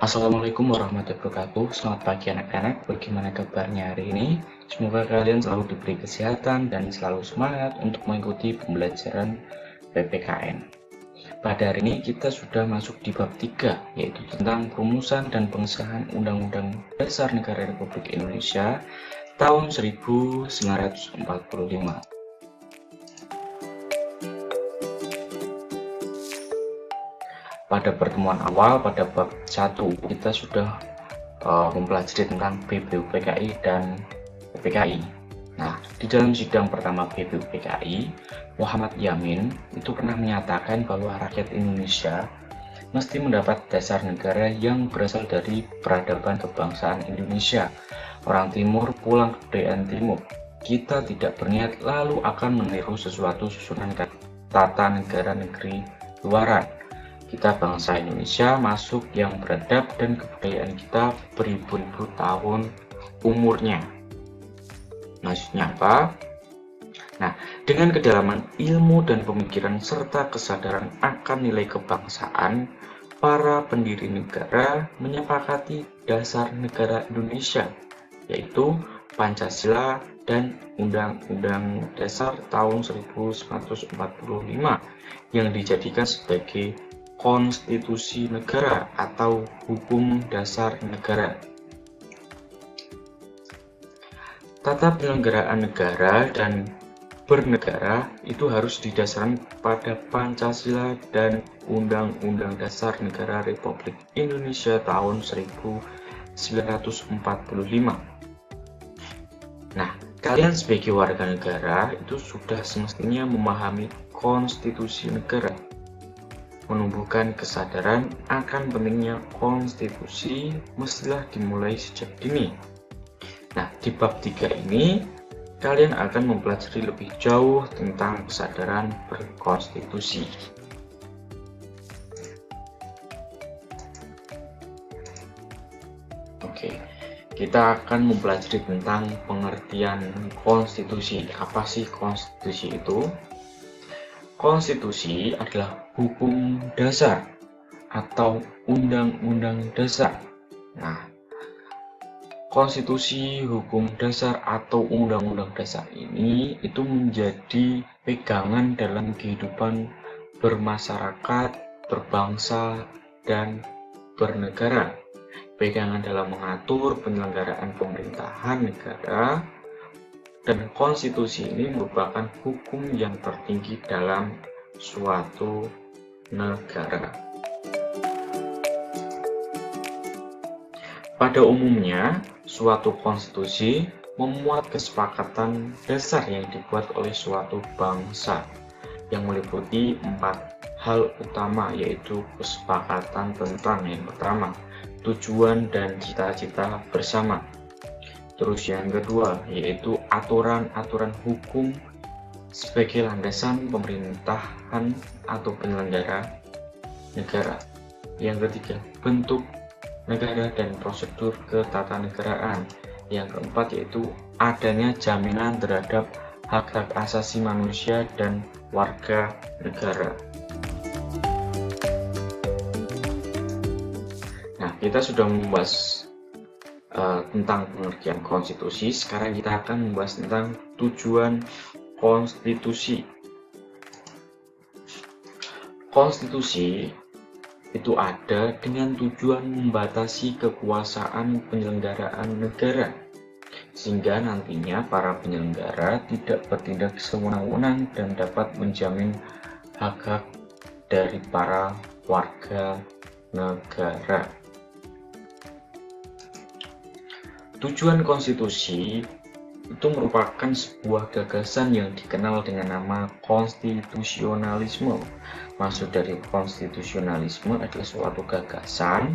Assalamualaikum warahmatullahi wabarakatuh. Selamat pagi anak-anak. Bagaimana kabarnya hari ini? Semoga kalian selalu diberi kesehatan dan selalu semangat untuk mengikuti pembelajaran PPKN. Pada hari ini kita sudah masuk di bab 3, yaitu tentang perumusan dan pengesahan Undang-Undang Dasar Negara Republik Indonesia tahun 1945. Pada pertemuan awal, pada bab 1, kita sudah mempelajari tentang BBUPKI dan PPKI. Nah, di dalam sidang pertama BBUPKI, Muhammad Yamin itu pernah menyatakan bahwa rakyat Indonesia mesti mendapat dasar negara yang berasal dari peradaban kebangsaan Indonesia. Orang Timur pulang kebudayaan Timur. Kita tidak berniat lalu akan meniru sesuatu susunan tata negara negeri luaran. Kita bangsa Indonesia masuk yang beradab dan kebudayaan kita beribu-ribu tahun umurnya. Maksudnya apa? Nah, dengan kedalaman ilmu dan pemikiran serta kesadaran akan nilai kebangsaan, para pendiri negara menyepakati dasar negara Indonesia, yaitu Pancasila dan Undang-Undang Dasar tahun 1945 yang dijadikan sebagai konstitusi negara atau hukum dasar negara. Tata penyelenggaraan negara dan bernegara itu harus didasarkan pada Pancasila dan Undang-Undang Dasar Negara Republik Indonesia tahun 1945. Nah, kalian sebagai warga negara itu sudah semestinya memahami konstitusi negara, menumbuhkan kesadaran akan pentingnya konstitusi mestilah dimulai sejak dini. Nah, di bab 3 ini kalian akan mempelajari lebih jauh tentang kesadaran berkonstitusi. Oke, kita akan mempelajari tentang pengertian konstitusi. Apa sih konstitusi itu? Konstitusi adalah hukum dasar atau undang-undang dasar. Nah, konstitusi, hukum dasar atau undang-undang dasar ini itu menjadi pegangan dalam kehidupan bermasyarakat, berbangsa, dan bernegara. Pegangan dalam mengatur penyelenggaraan pemerintahan negara. Dan konstitusi ini merupakan hukum yang tertinggi dalam suatu negara. Pada umumnya, suatu konstitusi memuat kesepakatan dasar yang dibuat oleh suatu bangsa yang meliputi 4 hal utama, yaitu kesepakatan tentang yang pertama, tujuan dan cita-cita bersama. Terus yang kedua, yaitu aturan-aturan hukum sebagai landasan pemerintahan atau penyelenggara negara. Yang ketiga, bentuk negara dan prosedur ketatanegaraan. Yang keempat, yaitu adanya jaminan terhadap hak-hak asasi manusia dan warga negara. Nah, kita sudah membahas tentang pengertian konstitusi. Sekarang kita akan membahas tentang tujuan konstitusi. Konstitusi itu ada dengan tujuan membatasi kekuasaan penyelenggaraan negara, sehingga nantinya para penyelenggara tidak bertindak sewenang-wenang dan dapat menjamin hak-hak dari para warga negara. Tujuan konstitusi itu merupakan sebuah gagasan yang dikenal dengan nama konstitusionalisme. Maksud dari konstitusionalisme adalah suatu gagasan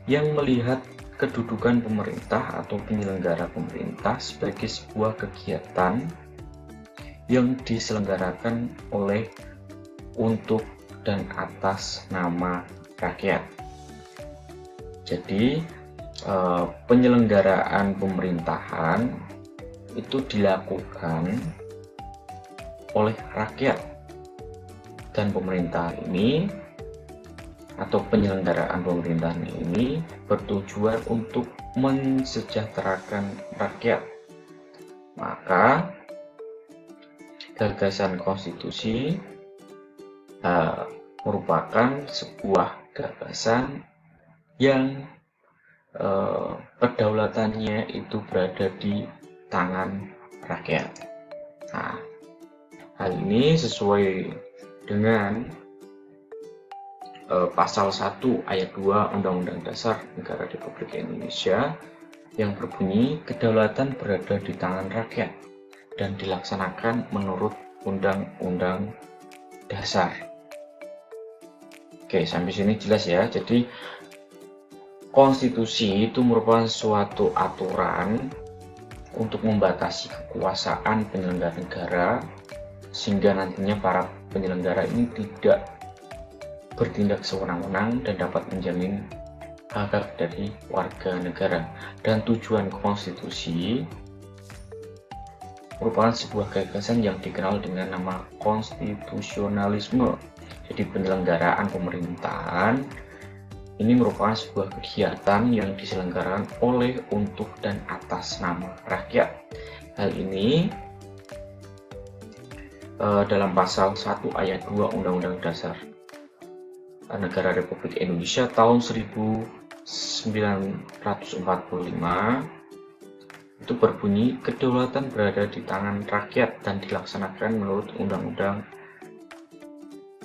yang melihat kedudukan pemerintah atau penyelenggara pemerintah sebagai sebuah kegiatan yang diselenggarakan oleh, untuk, dan atas nama rakyat. Jadi penyelenggaraan pemerintahan itu dilakukan oleh rakyat, dan pemerintah ini atau penyelenggaraan pemerintahan ini bertujuan untuk mensejahterakan rakyat. Maka gagasan konstitusi merupakan sebuah gagasan yang kedaulatannya itu berada di tangan rakyat. Nah, hal ini sesuai dengan pasal 1 ayat 2 Undang-Undang Dasar Negara Republik Indonesia yang berbunyi kedaulatan berada di tangan rakyat dan dilaksanakan menurut Undang-Undang Dasar. Oke, sampai sini jelas ya. Jadi konstitusi itu merupakan suatu aturan untuk membatasi kekuasaan penyelenggara negara sehingga nantinya para penyelenggara ini tidak bertindak sewenang-wenang dan dapat menjamin hak dari warga negara. Dan tujuan konstitusi merupakan sebuah gagasan yang dikenal dengan nama konstitusionalisme. Jadi penyelenggaraan pemerintahan ini merupakan sebuah kegiatan yang diselenggarakan oleh, untuk, dan atas nama rakyat. Hal ini dalam pasal 1 ayat 2 Undang-Undang Dasar Negara Republik Indonesia tahun 1945 itu berbunyi kedaulatan berada di tangan rakyat dan dilaksanakan menurut Undang-Undang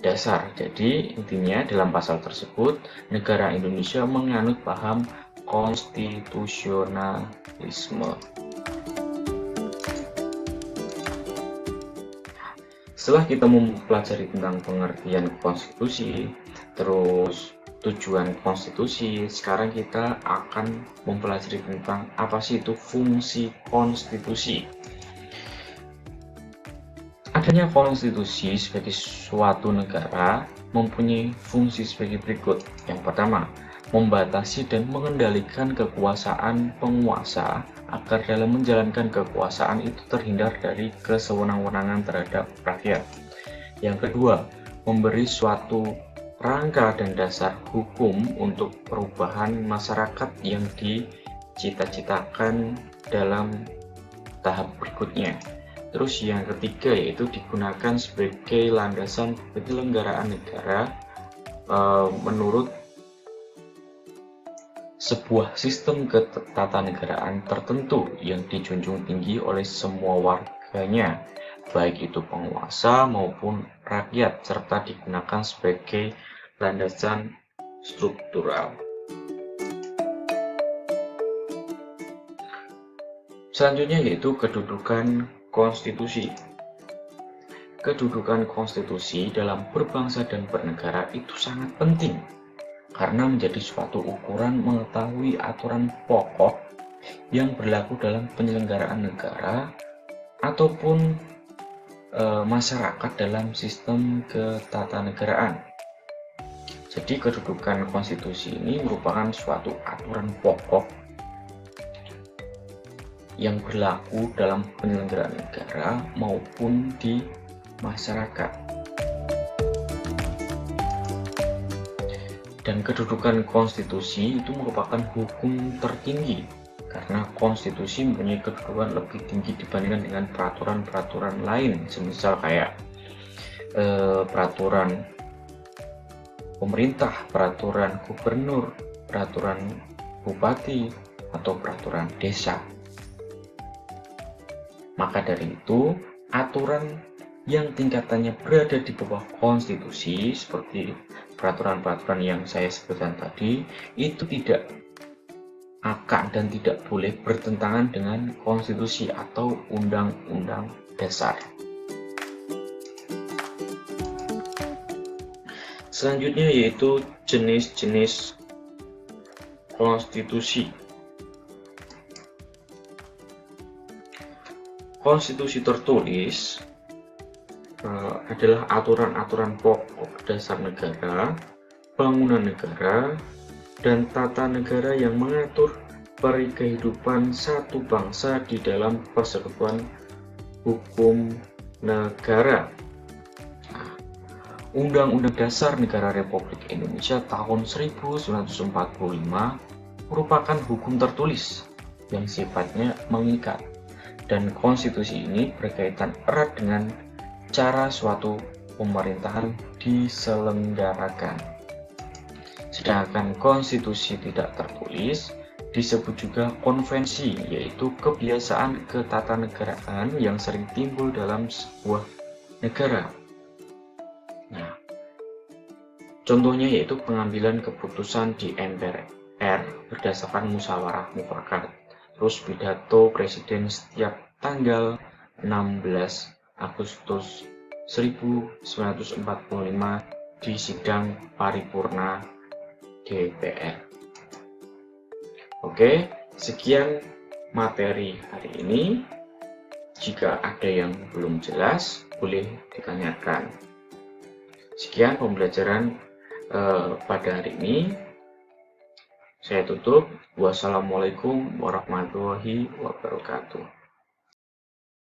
Dasar. Jadi intinya dalam pasal tersebut negara Indonesia menganut paham konstitusionalisme. Setelah kita mempelajari tentang pengertian konstitusi, terus tujuan konstitusi, sekarang kita akan mempelajari tentang apa sih itu fungsi konstitusi. Adanya konstitusi sebagai suatu negara mempunyai fungsi sebagai berikut. Yang pertama, membatasi dan mengendalikan kekuasaan penguasa agar dalam menjalankan kekuasaan itu terhindar dari kesewenang-wenangan terhadap rakyat. Yang kedua, memberi suatu rangka dan dasar hukum untuk perubahan masyarakat yang dicita-citakan dalam tahap berikutnya. Terus yang ketiga yaitu digunakan sebagai landasan penyelenggaraan negara menurut sebuah sistem ketatanegaraan tertentu yang dijunjung tinggi oleh semua warganya, baik itu penguasa maupun rakyat, serta digunakan sebagai landasan struktural. Selanjutnya yaitu kedudukan konstitusi. Kedudukan konstitusi dalam berbangsa dan bernegara itu sangat penting karena menjadi suatu ukuran mengetahui aturan pokok yang berlaku dalam penyelenggaraan negara ataupun masyarakat dalam sistem ketatanegaraan. Jadi kedudukan konstitusi ini merupakan suatu aturan pokok yang berlaku dalam penyelenggaraan negara maupun di masyarakat. Dan kedudukan konstitusi itu merupakan hukum tertinggi karena konstitusi mempunyai kedudukan lebih tinggi dibandingkan dengan peraturan-peraturan lain, semisal kayak peraturan pemerintah, peraturan gubernur, peraturan bupati, atau peraturan desa. Maka dari itu, aturan yang tingkatannya berada di bawah konstitusi seperti peraturan-peraturan yang saya sebutkan tadi itu tidak akan dan tidak boleh bertentangan dengan konstitusi atau undang-undang dasar. Selanjutnya yaitu jenis-jenis konstitusi. Konstitusi tertulis adalah aturan-aturan pokok dasar negara, bangunan negara, dan tata negara yang mengatur kehidupan satu bangsa di dalam persekutuan hukum negara. Nah, Undang-Undang Dasar Negara Republik Indonesia tahun 1945 merupakan hukum tertulis yang sifatnya mengikat, dan konstitusi ini berkaitan erat dengan cara suatu pemerintahan diselenggarakan. Sedangkan konstitusi tidak tertulis disebut juga konvensi, yaitu kebiasaan ketatanegaraan yang sering timbul dalam sebuah negara. Nah, contohnya yaitu pengambilan keputusan di MPR berdasarkan musyawarah mufakat, terus pidato presiden setiap tanggal 16 Agustus 1945 di sidang paripurna DPR. Oke, sekian materi hari ini. Jika ada yang belum jelas, boleh ditanyakan. Sekian pembelajaran pada hari ini. Saya tutup. Wassalamualaikum warahmatullahi wabarakatuh.